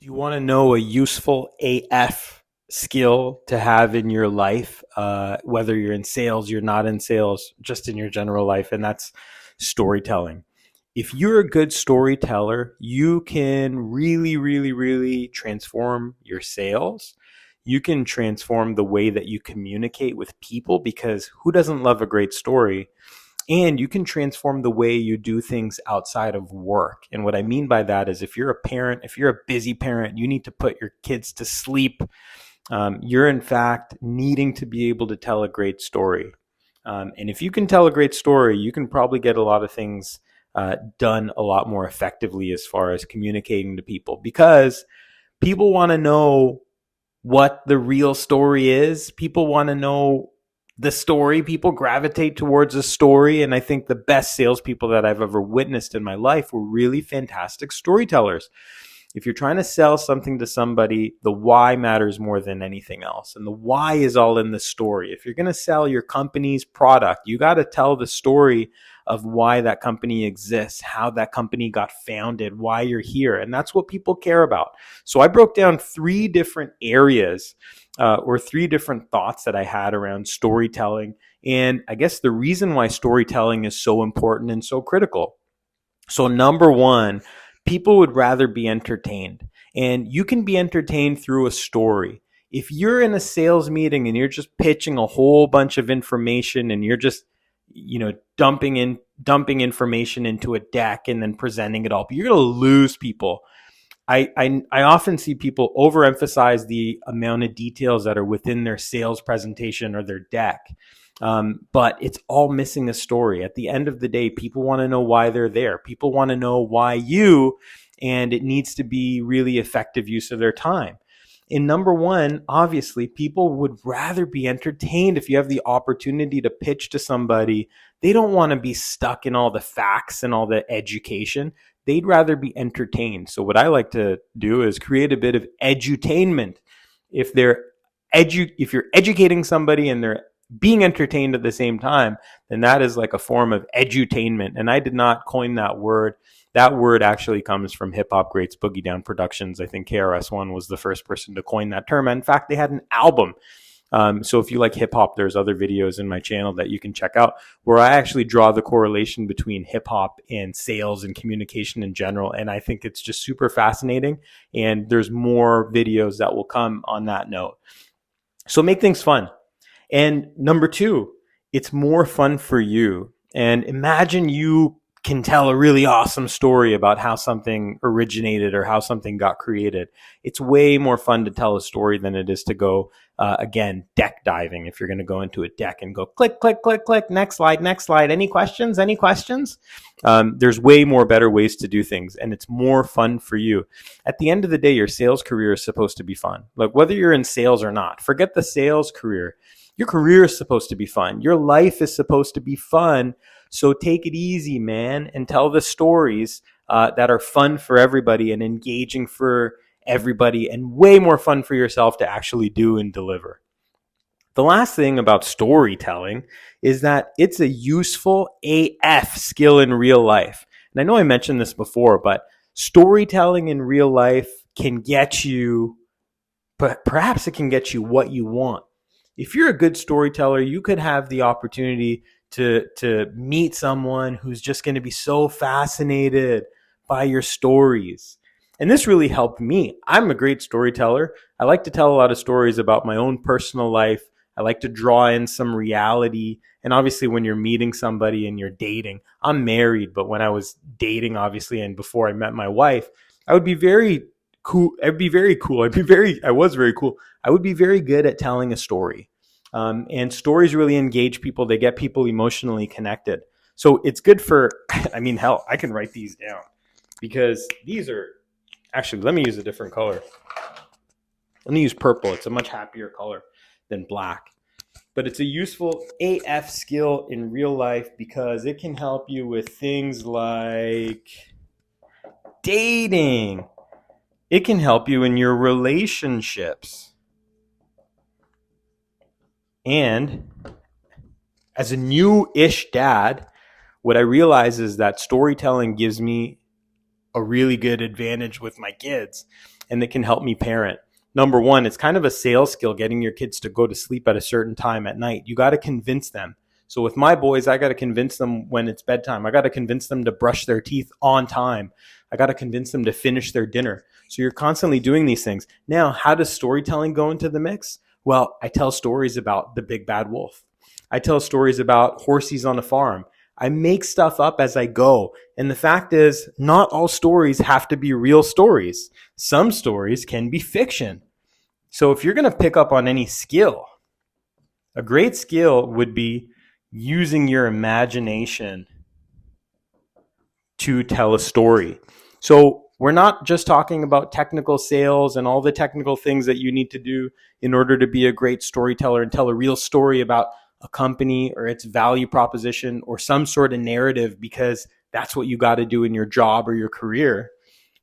Do you want to know a useful AF skill to have in your life, whether you're in sales, you're not in sales, just in your general life? And that's storytelling. If you're a good storyteller, you can really, really, really transform your sales. You can transform the way that you communicate with people because who doesn't love a great story? And you can transform the way you do things outside of work. And what I mean by that is if you're a parent, if you're a busy parent, you need to put your kids to sleep. You're in fact needing to be able to tell a great story. And if you can tell a great story, you can probably get a lot of things done a lot more effectively as far as communicating to people because people want to know what the real story is. People want to know the story. People gravitate towards a story. And I think the best salespeople that I've ever witnessed in my life were really fantastic storytellers. If you're trying to sell something to somebody, the why matters more than anything else. And the why is all in the story. If you're going to sell your company's product, you got to tell the story of why that company exists, how that company got founded, why you're here. And that's what people care about. So I broke down three different areas or three different thoughts that I had around storytelling. And I guess the reason why storytelling is so important and so critical. So number one, people would rather be entertained. And you can be entertained through a story. If you're in a sales meeting and you're just pitching a whole bunch of information and you're just, dumping information into a deck and then presenting it all, but you're going to lose people. I often see people overemphasize the amount of details that are within their sales presentation or their deck. But it's all missing a story. At the end of the day, people want to know why they're there. People want to know why and it needs to be really effective use of their time. In number one, obviously, people would rather be entertained. If you have the opportunity to pitch to somebody, they don't want to be stuck in all the facts and all the education. They'd rather be entertained. So what I like to do is create a bit of edutainment. If you're educating somebody and they're being entertained at the same time, then that is like a form of edutainment. And I did not coin that word. That word actually comes from Hip Hop Greats Boogie Down Productions. I think KRS-One was the first person to coin that term. And in fact, they had an album. So if you like hip hop, there's other videos in my channel that you can check out where I actually draw the correlation between hip hop and sales and communication in general. And I think it's just super fascinating. And there's more videos that will come on that note. So make things fun. And number two, it's more fun for you. And imagine you can tell a really awesome story about how something originated or how something got created. It's way more fun to tell a story than it is to go, again, deck diving. If you're going to go into a deck and go click, click, click, click, next slide, next slide. Any questions? Any questions? There's way more better ways to do things, and it's more fun for you. At the end of the day, your sales career is supposed to be fun. Like whether you're in sales or not, forget the sales career. Your career is supposed to be fun. Your life is supposed to be fun. So take it easy, man, and tell the stories that are fun for everybody and engaging for everybody and way more fun for yourself to actually do and deliver. The last thing about storytelling is that it's a useful AF skill in real life. And I know I mentioned this before, but storytelling in real life can get you, but perhaps it can get you what you want. If you're a good storyteller, you could have the opportunity to meet someone who's just going to be so fascinated by your stories. And this really helped me. I'm a great storyteller. I like to tell a lot of stories about my own personal life. I like to draw in some reality. And obviously when you're meeting somebody and you're dating, I'm married, but when I was dating, obviously, and before I met my wife, I would be very cool. I was very cool. I would be very good at telling a story. And stories really engage people. They get people emotionally connected. So it's good for, hell, I can write these down because these are, actually, let me use a different color. Let me use purple. It's a much happier color than black. But it's a useful AF skill in real life because it can help you with things like dating. It can help you in your relationships. And as a new-ish dad, what I realize is that storytelling gives me a really good advantage with my kids. and that can help me parent. Number one, it's kind of a sales skill, getting your kids to go to sleep at a certain time at night. You got to convince them. So with my boys, I got to convince them when it's bedtime. I got to convince them to brush their teeth on time. I got to convince them to finish their dinner. So you're constantly doing these things. Now, how does storytelling go into the mix? Well, I tell stories about the big bad wolf. I tell stories about horsies on a farm. I make stuff up as I go. And the fact is, not all stories have to be real stories. Some stories can be fiction. So if you're going to pick up on any skill, a great skill would be using your imagination to tell a story. So we're not just talking about technical sales and all the technical things that you need to do in order to be a great storyteller and tell a real story about a company or its value proposition or some sort of narrative, because that's what you got to do in your job or your career.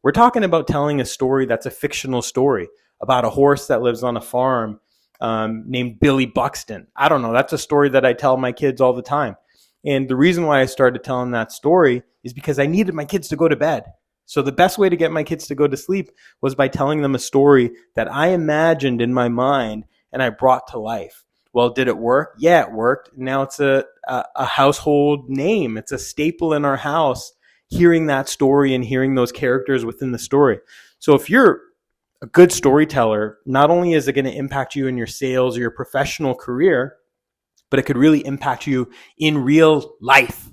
We're talking about telling a story that's a fictional story about a horse that lives on a farm named Billy Buxton. I don't know. That's a story that I tell my kids all the time. And the reason why I started telling that story is because I needed my kids to go to bed. So the best way to get my kids to go to sleep was by telling them a story that I imagined in my mind and I brought to life. Well, did it work? Yeah, it worked. Now it's a household name. It's a staple in our house, hearing that story and hearing those characters within the story. So if you're a good storyteller, not only is it going to impact you in your sales or your professional career, but it could really impact you in real life.